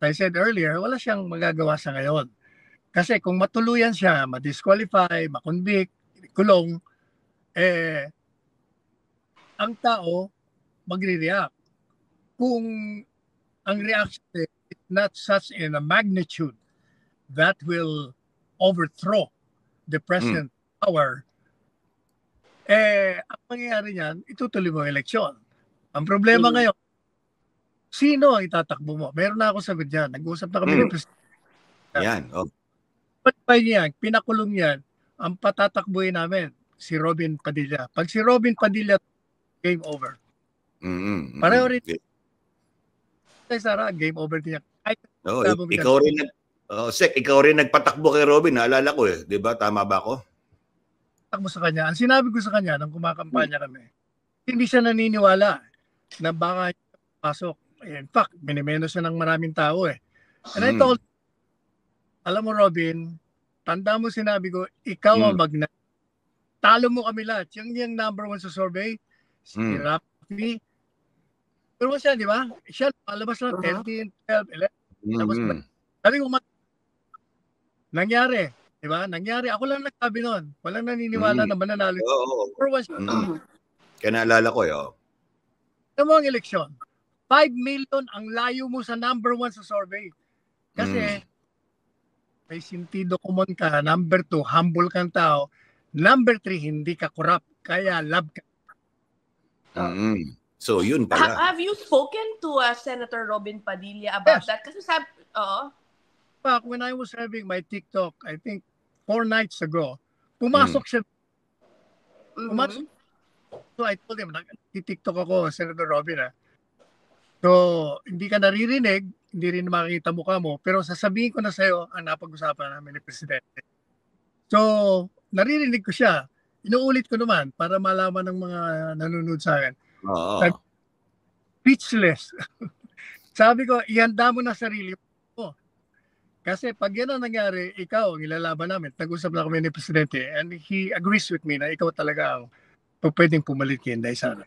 I said earlier, wala siyang magagawa sa ngayon. Kasi kung matuluyan siya, ma-disqualify, ma-convict, kulong, ang tao magre-react. Kung ang reaction is not such in a magnitude that will overthrow the present power, ang mangyayari niyan, itutuloy mo ang eleksyon. Ang problema ngayon, sino ang itatakbo mo? Meron na ako sagot dyan. Nag-uusap na kami ng Presidente. Yan. Oh. Pinakulong yan, ang patatakbuhin namin, si Robin Padilla. Pag si Robin Padilla, game over. Pareho rin. Sara, game over din yan. Ikaw rin nagpatakbo kay Robin, naalala ko eh. Di ba? Tama ba ako? Takbo sa kanya. Ang sinabi ko sa kanya nung kumakampanya kami, hindi siya naniniwala na baka pasok. In fact, minimeno siya ng maraming tao eh. And I told, alam mo Robin, tanda mo sinabi ko, ikaw ang talo mo kami lahat. Yung number 1 sa survey, si Rafi. Pero siya, di ba? Siya, palabas lang 13, 12, 11. Sabi ko, nangyari. Di ba? Nangyari. Ako lang nagsabi nun. Walang naniniwala na mananalo. Kaya naalala ko yun. Alam mo ang eleksyon, 5 million ang layo mo sa number 1 sa survey. Kasi, may sentido common ka. Number 2, humble kang tao. Number 3, hindi ka corrupt. Kaya love ka. So, yun pala. Have you spoken to Senator Robin Padilla about that? Kasi sabi, Back when I was having my TikTok, I think 4 nights ago, pumasok siya. Pumasok. So I told him, nag-TikTok ako, Senator Robin. So, hindi ka naririnig, hindi rin makikita mukha mo, pero sasabihin ko na sa'yo ang napag-usapan namin ni Presidente. So, naririnig ko siya. Inuulit ko naman para malaman ng mga nanonood sa akin. Speechless. Sabi ko, ihanda mo na sarili mo. Kasi pag yan ang nangyari, ikaw ang ilalaban namin. Nag-usap na kami ni Presidente and he agrees with me na ikaw talaga ang pwedeng pumalit kay Inday Sara.